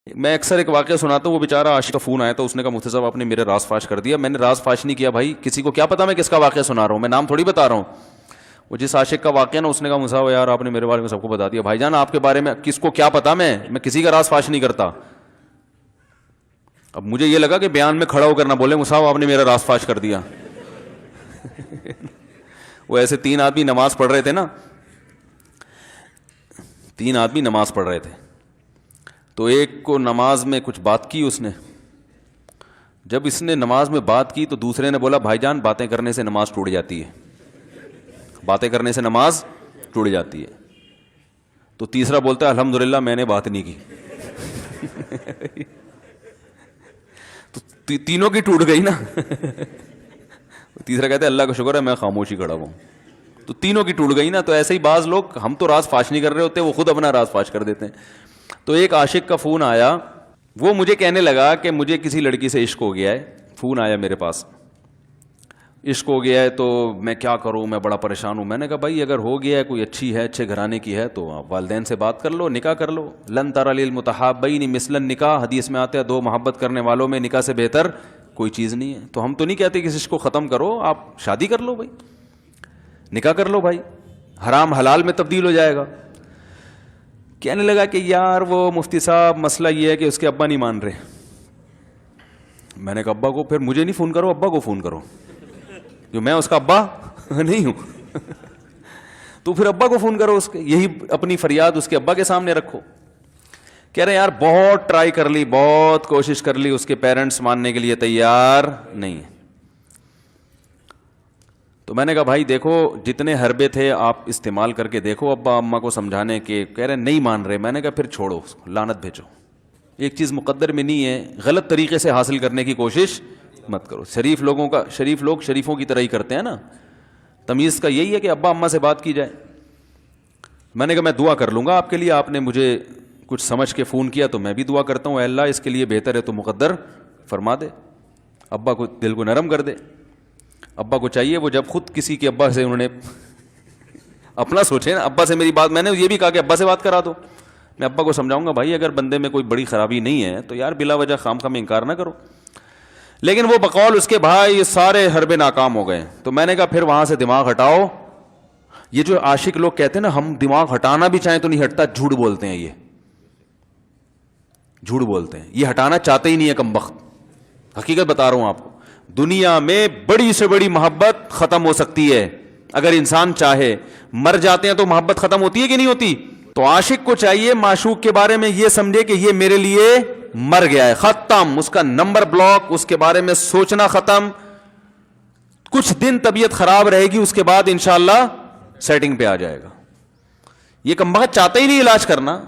میں اکثر ایک واقعہ سناتا ہوں, وہ بیچارہ عاشق کا فون آیا تو اس نے کہا مفتی صاحب آپ نے میرے راز فاش کر دیا. میں نے راز فاش نہیں کیا بھائی, کسی کو کیا پتا میں کس کا واقعہ سنا رہا ہوں, میں نام تھوڑی بتا رہا ہوں. وہ جس عاشق کا واقعہ نا, اس نے کہا مفتی صاحب یار آپ نے میرے بارے میں سب کو بتا دیا. بھائی جان آپ کے بارے میں کس کو کیا پتا, میں کسی کا راز فاش نہیں کرتا. اب مجھے یہ لگا کہ بیان میں کھڑا ہو کر نہ بولے مفتی صاحب آپ نے میرا راز فاش کر دیا. وہ ایسے 3 آدمی نماز پڑھ رہے تھے نا, 3 آدمی نماز پڑھ رہے تھے, تو ایک کو نماز میں کچھ بات کی اس نے. جب اس نے نماز میں بات کی تو دوسرے نے بولا بھائی جان باتیں کرنے سے نماز ٹوٹ جاتی ہے, باتیں کرنے سے نماز ٹوٹ جاتی ہے. تو تیسرا بولتا ہے الحمدللہ میں نے بات نہیں کی. تو تینوں کی ٹوٹ گئی نا. تیسرا کہتا ہے اللہ کا شکر ہے میں خاموشی کھڑا ہوں. تو تینوں کی ٹوٹ گئی نا. تو ایسے ہی بعض لوگ, ہم تو راز فاش نہیں کر رہے ہوتے, وہ خود اپنا راز فاش کر دیتے ہیں. تو ایک عاشق کا فون آیا, وہ مجھے کہنے لگا کہ مجھے کسی لڑکی سے عشق ہو گیا ہے. فون آیا میرے پاس, عشق ہو گیا ہے تو میں کیا کروں, میں بڑا پریشان ہوں. میں نے کہا بھائی اگر ہو گیا ہے, کوئی اچھی ہے, اچھے گھرانے کی ہے, تو آپ والدین سے بات کر لو, نکاح کر لو. لن تری للمتحابین مثل النکاح, حدیث میں آتا ہے 2 محبت کرنے والوں میں نکاح سے بہتر کوئی چیز نہیں ہے. تو ہم تو نہیں کہتے کہ اس کو ختم کرو, آپ شادی کر لو بھائی, نکاح کر لو بھائی, حرام حلال میں تبدیل ہو جائے گا. کہنے لگا کہ یار وہ مفتی صاحب مسئلہ یہ ہے کہ اس کے ابا نہیں مان رہے. میں نے کہا ابا کو, پھر مجھے نہیں فون کرو, ابا کو فون کرو, جو میں اس کا ابا نہیں ہوں. تو پھر ابا کو فون کرو, اس کے یہی اپنی فریاد اس کے ابا کے سامنے رکھو. کہہ رہے یار بہت ٹرائی کر لی, بہت کوشش کر لی, اس کے پیرنٹس ماننے کے لیے تیار نہیں. تو میں نے کہا بھائی دیکھو جتنے حربے تھے آپ استعمال کر کے دیکھو ابا اماں کو سمجھانے کے. کہہ رہے نہیں مان رہے. میں نے کہا پھر چھوڑو اس کو, لعنت بھیجو. ایک چیز مقدر میں نہیں ہے, غلط طریقے سے حاصل کرنے کی کوشش مت کرو. شریف لوگ شریفوں کی طرح ہی کرتے ہیں نا. تمیز کا یہی ہے کہ ابا اماں سے بات کی جائے. میں نے کہا میں دعا کر لوں گا آپ کے لیے, آپ نے مجھے کچھ سمجھ کے فون کیا تو میں بھی دعا کرتا ہوں, اے اللہ اس کے لیے بہتر ہے تو مقدر فرما دے, ابا کو دل کو نرم کر دے. ابا کو چاہیے وہ جب خود کسی کے ابا سے انہوں نے اپنا سوچے نا, ابا سے میری بات, میں نے یہ بھی کہا کہ ابا سے بات کرا دو. میں ابا کو سمجھاؤں گا بھائی اگر بندے میں کوئی بڑی خرابی نہیں ہے تو یار بلا وجہ خام خام انکار نہ کرو. لیکن وہ بقول اس کے بھائی سارے حربے ناکام ہو گئے. تو میں نے کہا پھر وہاں سے دماغ ہٹاؤ. یہ جو عاشق لوگ کہتے ہیں نا ہم دماغ ہٹانا بھی چاہیں تو نہیں ہٹتا, جھوٹ بولتے ہیں. یہ جھوٹ بولتے ہیں, یہ ہٹانا چاہتے ہی نہیں ہے کمبخت. حقیقت بتا رہا ہوں آپ کو, دنیا میں بڑی سے بڑی محبت ختم ہو سکتی ہے اگر انسان چاہے. مر جاتے ہیں تو محبت ختم ہوتی ہے کہ نہیں ہوتی؟ تو عاشق کو چاہیے معشوق کے بارے میں یہ سمجھے کہ یہ میرے لیے مر گیا ہے, ختم, اس کا نمبر بلاک, اس کے بارے میں سوچنا ختم. کچھ دن طبیعت خراب رہے گی, اس کے بعد انشاءاللہ سیٹنگ پہ آ جائے گا. یہ کمبخت چاہتا ہی نہیں علاج کرنا,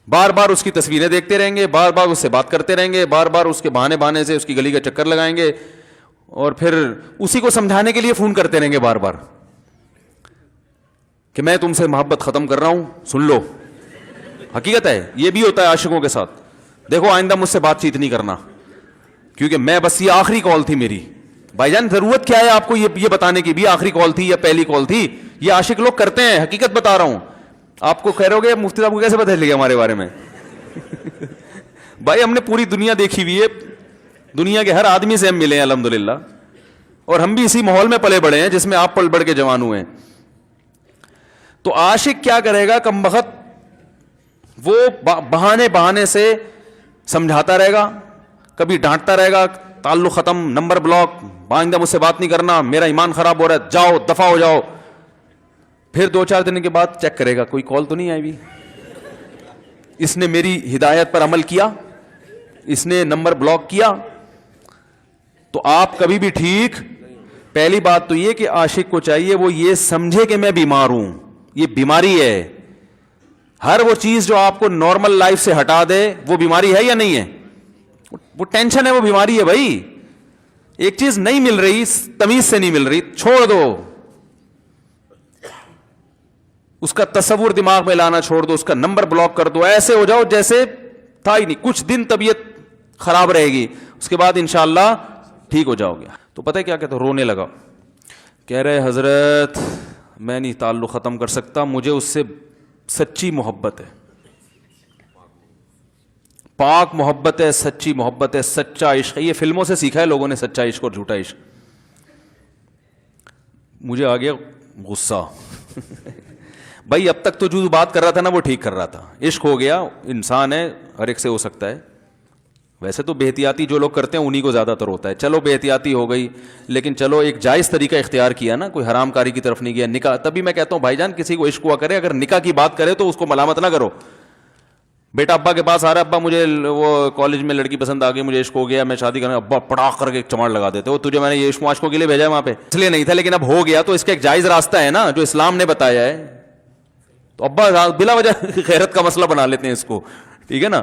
بار بار اس کی تصویریں دیکھتے رہیں گے, بار بار اس سے بات کرتے رہیں گے, بار بار اس کے بہانے سے اس کی گلی کا چکر لگائیں گے, اور پھر اسی کو سمجھانے کے لیے فون کرتے رہیں گے بار بار کہ میں تم سے محبت ختم کر رہا ہوں, سن لو. حقیقت ہے یہ بھی ہوتا ہے عاشقوں کے ساتھ. دیکھو آئندہ مجھ سے بات چیت نہیں کرنا کیونکہ میں بس یہ آخری کال تھی میری. بھائی جان ضرورت کیا ہے آپ کو یہ بتانے کی بھی آخری کال تھی یا پہلی کال تھی؟ یہ عاشق لوگ کرتے ہیں, حقیقت بتا رہا ہوں. آپ کو کہہ رہے ہو گے مفتی صاحب کو کیسے پتہ چلے گا ہمارے بارے میں؟ بھائی ہم نے پوری دنیا دیکھی ہوئی ہے, دنیا کے ہر آدمی سے ہم ملے ہیں الحمدللہ, اور ہم بھی اسی ماحول میں پلے بڑے ہیں جس میں آپ پل بڑھ کے جوان ہوئے ہیں. تو عاشق کیا کرے گا کمبخت, وہ بہانے سے سمجھاتا رہے گا, کبھی ڈانٹتا رہے گا, تعلق ختم, نمبر بلاک, آئندہ مجھ سے بات نہیں کرنا, میرا ایمان خراب ہو رہا ہے, جاؤ دفع ہو جاؤ. پھر 2-4 دن کے بعد چیک کرے گا کوئی کال تو نہیں آئی بھی, اس نے میری ہدایت پر عمل کیا, اس نے نمبر بلاک کیا. تو آپ کبھی بھی ٹھیک. پہلی بات تو یہ کہ عاشق کو چاہیے وہ یہ سمجھے کہ میں بیمار ہوں, یہ بیماری ہے. ہر وہ چیز جو آپ کو نارمل لائف سے ہٹا دے وہ بیماری ہے یا نہیں ہے؟ وہ ٹینشن ہے, وہ بیماری ہے بھائی. ایک چیز نہیں مل رہی, تمیز سے نہیں مل رہی, چھوڑ دو. اس کا تصور دماغ میں لانا چھوڑ دو, اس کا نمبر بلاک کر دو, ایسے ہو جاؤ جیسے تھا ہی نہیں. کچھ دن طبیعت خراب رہے گی, اس کے بعد انشاءاللہ ٹھیک ہو جاؤ گے. تو پتہ ہے کیا کہتا, رونے لگا. کہہ رہے حضرت میں نہیں تعلق ختم کر سکتا, مجھے اس سے سچی محبت ہے. پاک محبت ہے, سچی محبت ہے, سچا عشق ہے. یہ فلموں سے سیکھا ہے لوگوں نے, سچا عشق اور جھوٹا عشق. مجھے آ گیا غصہ. بھائی اب تک تو جو بات کر رہا تھا نا وہ ٹھیک کر رہا تھا, عشق ہو گیا, انسان ہے, ہر ایک سے ہو سکتا ہے. ویسے تو بے احتیاطی جو لوگ کرتے ہیں انہی کو زیادہ تر ہوتا ہے. چلو بے احتیاطی ہو گئی, لیکن چلو ایک جائز طریقہ اختیار کیا نا, کوئی حرام کاری کی طرف نہیں گیا. نکاح, تبھی میں کہتا ہوں بھائی جان کسی کو عشق ہوا کرے, اگر نکاح کی بات کرے تو اس کو ملامت نہ کرو. بیٹا ابا کے پاس آ رہا ہے, ابا مجھے وہ کالج میں لڑکی پسند آ گئی, مجھے عشق ہو گیا, میں شادی کرنا. ابا پڑاخ کر کے ایک چماڑ لگا دیتے ہو, تجھے میں نے یہ عشق معاشقوں کے لیے بھیجا ہے وہاں پہ, اس لیے نہیں تھا, لیکن اب ہو گیا تو اس کا ایک جائز راستہ ہے نا جو اسلام نے بتایا ہے. تو ابا بلا وجہ غیرت کا مسئلہ بنا لیتے ہیں اس کو, ٹھیک ہے نا.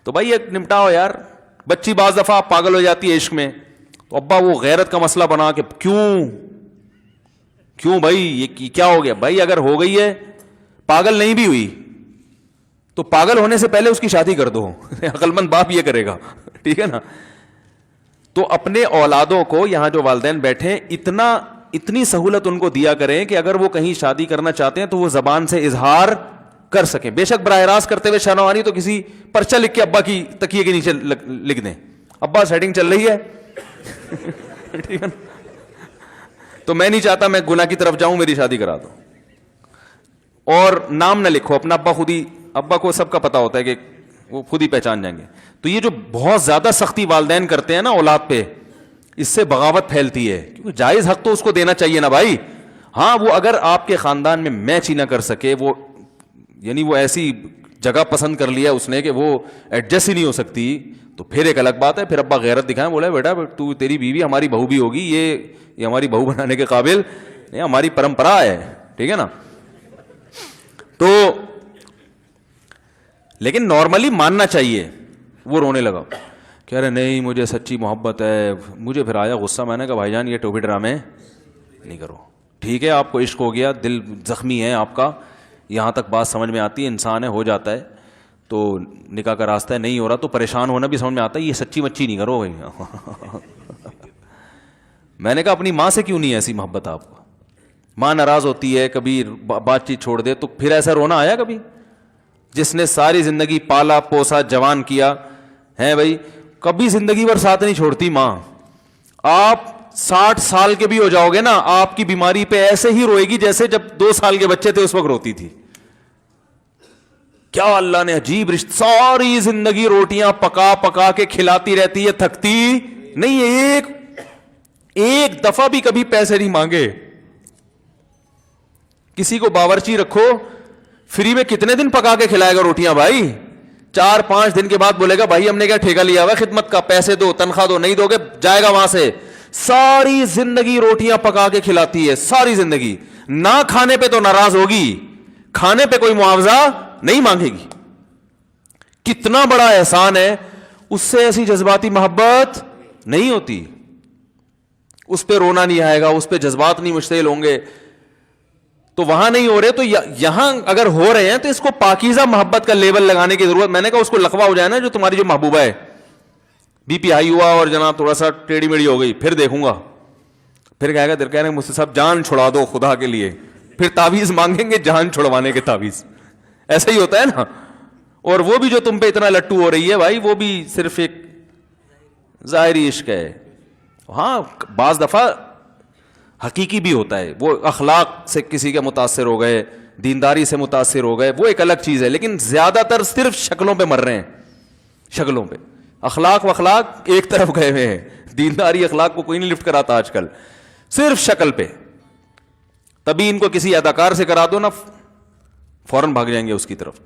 تو بھائی یہ نمٹاؤ یار. بچی بعض دفعہ پاگل ہو جاتی ہے عشق میں, تو ابا وہ غیرت کا مسئلہ بنا کے کیوں بھائی یہ کیا ہو گیا. بھائی اگر ہو گئی ہے, پاگل نہیں بھی ہوئی تو پاگل ہونے سے پہلے اس کی شادی کر دو. عقل مند باپ یہ کرے گا, ٹھیک ہے نا. تو اپنے اولادوں کو, یہاں جو والدین بیٹھے, اتنی سہولت ان کو دیا کریں کہ اگر وہ کہیں شادی کرنا چاہتے ہیں تو وہ زبان سے اظہار کر سکیں. بے شک براہ راست کرتے ہوئے شرم آنی تو کسی پرچہ لکھ کے ابا کی تکیے کے نیچے لکھ دیں, ابا سیٹنگ چل رہی ہے. ٹھیک ہے نا. تو میں نہیں چاہتا میں گناہ کی طرف جاؤں, میری شادی کرا دو. اور نام نہ لکھو اپنا, ابا کو سب کا پتا ہوتا ہے کہ وہ خود ہی پہچان جائیں گے. تو یہ جو بہت زیادہ سختی والدین کرتے ہیں نا اولاد پہ, اس سے بغاوت پھیلتی ہے. کیونکہ جائز حق تو اس کو دینا چاہیے نا بھائی. ہاں وہ اگر آپ کے خاندان میں میچ ہی نہ کر سکے, وہ یعنی وہ ایسی جگہ پسند کر لیا اس نے کہ وہ ایڈجسٹ ہی نہیں ہو سکتی, تو پھر ایک الگ بات ہے. پھر ابا غیرت دکھائیں, بولا بیٹا تو تیری بیوی ہماری بہو بھی ہوگی, یہ ہماری بہو بنانے کے قابل نہیں, ہماری پرمپرا ہے, ٹھیک ہے نا. تو لیکن نارملی ماننا چاہیے. وہ رونے لگا, کہہ رہے نہیں مجھے سچی محبت ہے. مجھے پھر آیا غصہ, میں نے کہا بھائی جان یہ ٹوپی ڈرامے نہیں کرو. ٹھیک ہے آپ کو عشق ہو گیا, دل زخمی ہے آپ کا, یہاں تک بات سمجھ میں آتی ہے, انسان ہے, ہو جاتا ہے, تو نکاح کا راستہ ہے, نہیں ہو رہا تو پریشان ہونا بھی سمجھ میں آتا ہے. یہ سچی مچی نہیں کرو بھائی. میں نے کہا اپنی ماں سے کیوں نہیں ایسی محبت آپ کو؟ ماں ناراض ہوتی ہے, کبھی بات چیت چھوڑ دے, تو پھر ایسا رونا آیا کبھی؟ جس نے ساری زندگی پالا پوسا جوان کیا ہے بھائی, کبھی زندگی بھر ساتھ نہیں چھوڑتی ماں. آپ 60 سال کے بھی ہو جاؤ گے نا, آپ کی بیماری پہ ایسے ہی روئے گی جیسے جب 2 سال کے بچے تھے اس وقت روتی تھی. کیا اللہ نے عجیب رشتہ, ساری زندگی روٹیاں پکا پکا کے کھلاتی رہتی ہے, تھکتی نہیں. ایک دفعہ بھی کبھی پیسے نہیں مانگے. کسی کو باورچی رکھو, فری میں کتنے دن پکا کے کھلائے گا روٹیاں بھائی؟ 4-5 دن کے بعد بولے گا بھائی ہم نے کیا ٹھیکہ لیا ہوا خدمت کا, پیسے دو, تنخواہ دو. نہیں دو گے جائے گا وہاں سے. ساری زندگی روٹیاں پکا کے کھلاتی ہے, ساری زندگی. نہ کھانے پہ تو ناراض ہوگی, کھانے پہ کوئی معاوضہ نہیں مانگے گی. کتنا بڑا احسان ہے, اس سے ایسی جذباتی محبت نہیں ہوتی. اس پہ رونا نہیں آئے گا, اس پہ جذبات نہیں مشتعل ہوں گے. تو وہاں نہیں ہو رہے, تو یہاں اگر ہو رہے ہیں تو اس کو پاکیزہ محبت کا لیبل لگانے کی ضرورت. میں نے کہا اس کو لقبہ ہو جائے نا جو تمہاری جو محبوبہ ہے, بی پی ہائی ہوا اور جناب تھوڑا سا ٹیڑھی میڑھی ہو گئی, پھر دیکھوں گا. پھر کہے گا دل کہہ رہے مجھ سے صاحب جان چھڑا دو خدا کے لیے, پھر تعویذ مانگیں گے جان چھڑوانے کے تعویذ. ایسا ہی ہوتا ہے نا. اور وہ بھی جو تم پہ اتنا لٹو ہو رہی ہے بھائی, وہ بھی صرف ایک ظاہری عشق ہے. ہاں بعض دفعہ حقیقی بھی ہوتا ہے, وہ اخلاق سے کسی کے متاثر ہو گئے, دینداری سے متاثر ہو گئے, وہ ایک الگ چیز ہے. لیکن زیادہ تر صرف شکلوں پہ مر رہے ہیں, شکلوں پہ. اخلاق ایک طرف گئے ہوئے ہیں, دینداری اخلاق کو کوئی نہیں لفٹ کراتا آج کل, صرف شکل پہ. تبھی ان کو کسی اداکار سے کرا دو نا, فوراً بھاگ جائیں گے اس کی طرف.